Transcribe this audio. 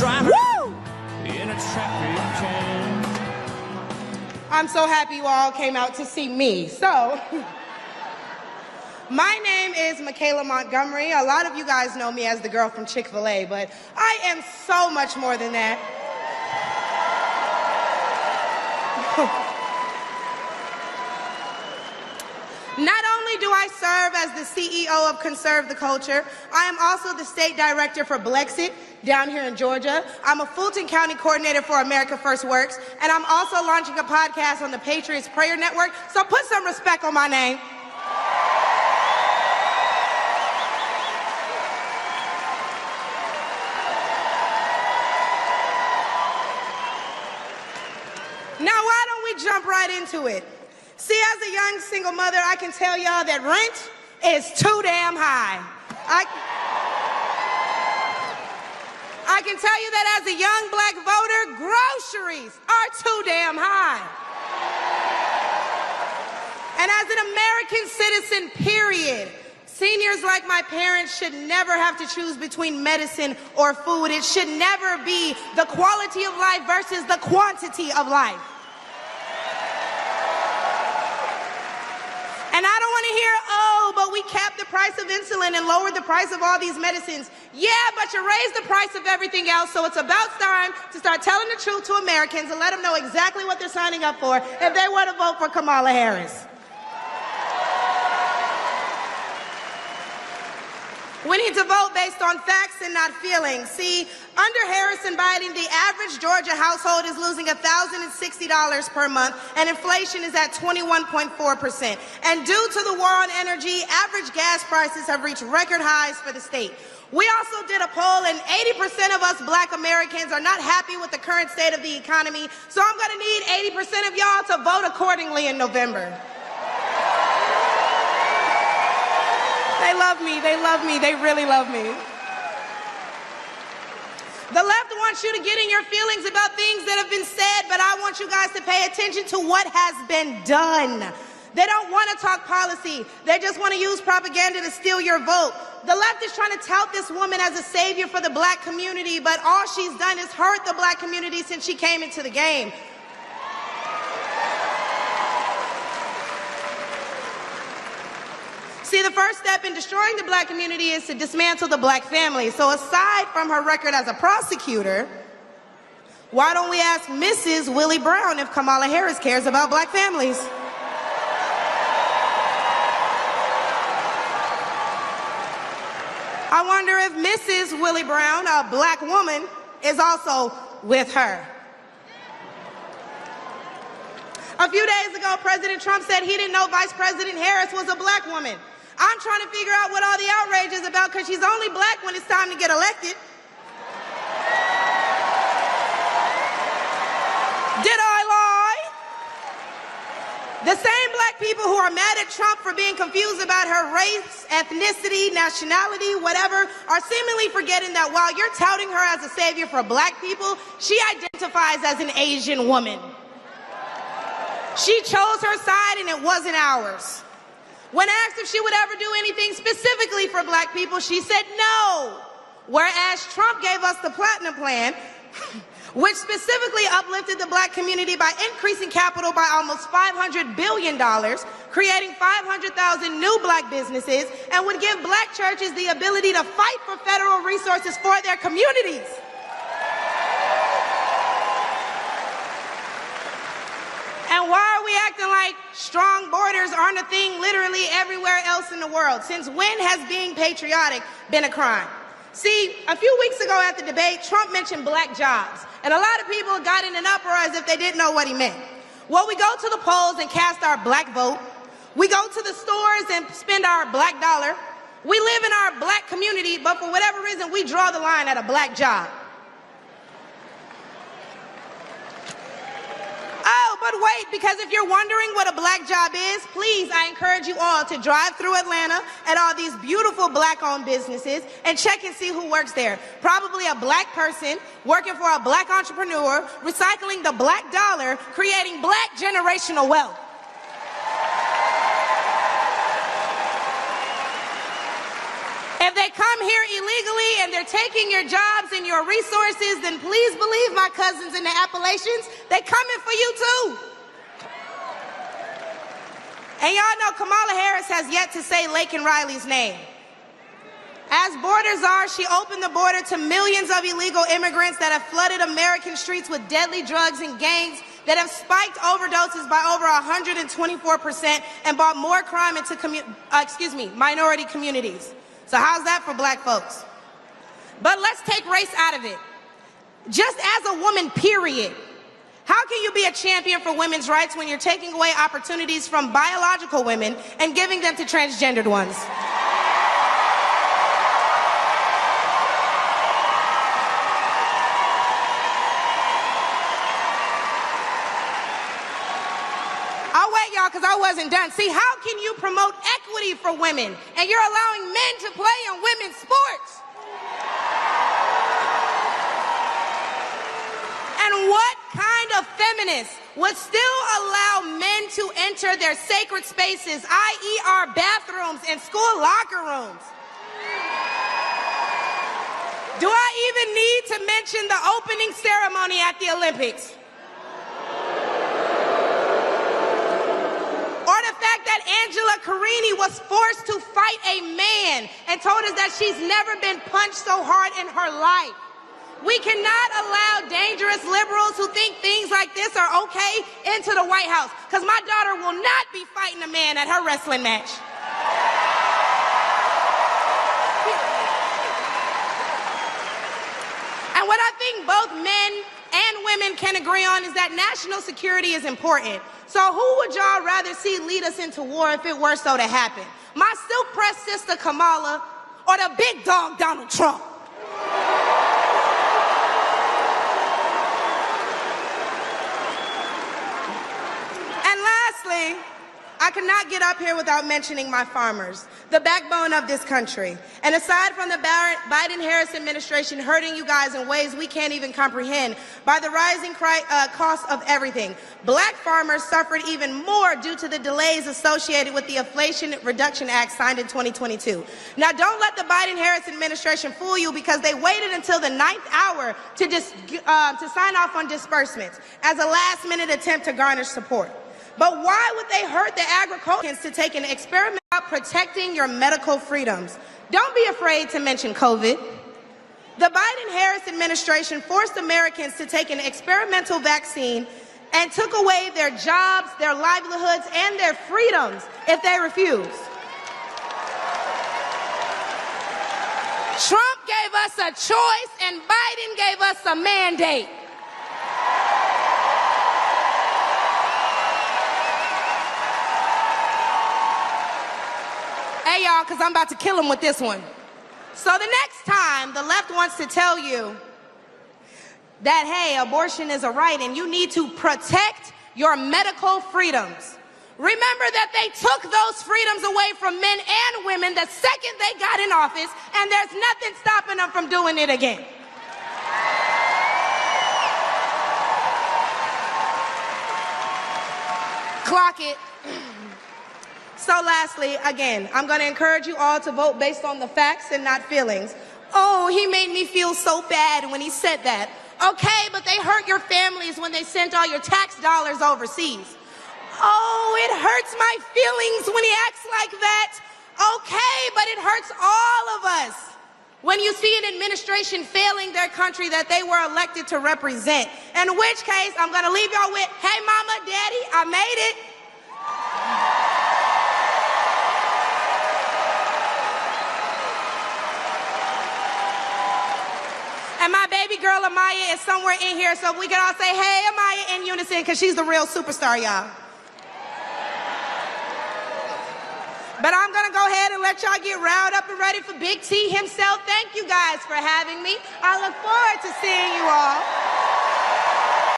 Driving in a traffic jam. I'm so happy you all came out to see me. So, my name is Michaela Montgomery. A lot of you guys know me as the girl from Chick-fil-A, but I am so much more than that. Not only do I serve as the CEO of Conserve the Culture, I am also the state director for Blexit down here in Georgia. I'm a Fulton County coordinator for America First Works, and I'm also launching a podcast on the Patriots Prayer Network, so put some respect on my name. Now, why don't we jump right into it? See, as a young single mother, I can tell y'all that rent is too damn high. I can tell you that as a young black voter, groceries are too damn high. And as an American citizen, period, seniors like my parents should never have to choose between medicine or food. It should never be the quality of life versus the quantity of life. And I don't want to hear, oh, but we capped the price of insulin and lowered the price of all these medicines. Yeah, but you raised the price of everything else, so it's about time to start telling the truth to Americans and let them know exactly what they're signing up for if they want to vote for Kamala Harris. We need to vote based on facts and not feelings. See, under Harris and Biden, the average Georgia household is losing $1,060 per month, and inflation is at 21.4%. And due to the war on energy, average gas prices have reached record highs for the state. We also did a poll, and 80% of us black Americans are not happy with the current state of the economy, so I'm going to need 80% of y'all to vote accordingly in November. They love me, they really love me. The left wants you to get in your feelings about things that have been said, but I want you guys to pay attention to what has been done. They don't want to talk policy. They just want to use propaganda to steal your vote. The left is trying to tout this woman as a savior for the black community, but all she's done is hurt the black community since she came into the game. See, the first step in destroying the black community is to dismantle the black family. So aside from her record as a prosecutor, why don't we ask Mrs. Willie Brown if Kamala Harris cares about black families? I wonder if Mrs. Willie Brown, a black woman, is also with her. A few days ago, President Trump said he didn't know Vice President Harris was a black woman. I'm trying to figure out what all the outrage is about because she's only black when it's time to get elected. Did I lie? The same black people who are mad at Trump for being confused about her race, ethnicity, nationality, whatever, are seemingly forgetting that while you're touting her as a savior for black people, she identifies as an Asian woman. She chose her side and it wasn't ours. When asked if she would ever do anything specifically for black people, she said no. Whereas Trump gave us the Platinum Plan, which specifically uplifted the black community by increasing capital by almost $500 billion, creating 500,000 new black businesses, and would give black churches the ability to fight for federal resources for their communities. And why are we acting like strong borders aren't a thing literally everywhere else in the world? Since when has being patriotic been a crime? See, a few weeks ago at the debate, Trump mentioned black jobs. And a lot of people got in an uproar as if they didn't know what he meant. Well, we go to the polls and cast our black vote. We go to the stores and spend our black dollar. We live in our black community, but for whatever reason, we draw the line at a black job. Oh, but wait, because if you're wondering what a black job is, please, I encourage you all to drive through Atlanta at all these beautiful black-owned businesses and check and see who works there. Probably a black person working for a black entrepreneur, recycling the black dollar, creating black generational wealth. If they come here illegally and they're taking your jobs and your resources, then please believe my cousins in the Appalachians, they coming for you too. And y'all know Kamala Harris has yet to say Laken Riley's name. As borders are, she opened the border to millions of illegal immigrants that have flooded American streets with deadly drugs and gangs that have spiked overdoses by over 124% and brought more crime into minority communities. So how's that for black folks? But let's take race out of it. Just as a woman, period. How can you be a champion for women's rights when you're taking away opportunities from biological women and giving them to transgendered ones? I'll wait, y'all, because I wasn't done. See, how can you promote equity for women and you're allowing men to play in women's sports? And what kind of feminist would still allow men to enter their sacred spaces, i.e. our bathrooms and school locker rooms? Do I even need to mention the opening ceremony at the Olympics? Or the fact that Angela Carini was forced to fight a man and told us that she's never been punched so hard in her life. We cannot allow dangerous liberals who think things like this are okay into the White House, because my daughter will not be fighting a man at her wrestling match. And what I think both men and women can agree on is that national security is important. So who would y'all rather see lead us into war if it were so to happen? My silk-pressed sister Kamala or the big dog Donald Trump? And lastly, I could not get up here without mentioning my farmers, the backbone of this country. And aside from the Biden-Harris administration hurting you guys in ways we can't even comprehend by the rising cost of everything, black farmers suffered even more due to the delays associated with the Inflation Reduction Act signed in 2022. Now, don't let the Biden-Harris administration fool you, because they waited until the 9th hour to sign off on disbursements as a last-minute attempt to garner support. But why would they hurt the agriculturalists to take an experiment about protecting your medical freedoms? Don't be afraid to mention COVID. The Biden-Harris administration forced Americans to take an experimental vaccine and took away their jobs, their livelihoods, and their freedoms if they refused. Trump gave us a choice and Biden gave us a mandate. Hey, y'all, because I'm about to kill him with this one. So the next time the left wants to tell you that, hey, abortion is a right and you need to protect your medical freedoms, remember that they took those freedoms away from men and women the second they got in office, and there's nothing stopping them from doing it again. Clock it. So lastly, again, I'm going to encourage you all to vote based on the facts and not feelings. Oh, he made me feel so bad when he said that. Okay, but they hurt your families when they sent all your tax dollars overseas. Oh, it hurts my feelings when he acts like that. Okay, but it hurts all of us when you see an administration failing their country that they were elected to represent. In which case, I'm going to leave y'all with, hey, mama, daddy, I made it. And my baby girl Amaya is somewhere in here, so we can all say, hey, Amaya, in unison, because she's the real superstar, y'all. But I'm going to go ahead and let y'all get riled up and ready for Big T himself. Thank you guys for having me. I look forward to seeing you all.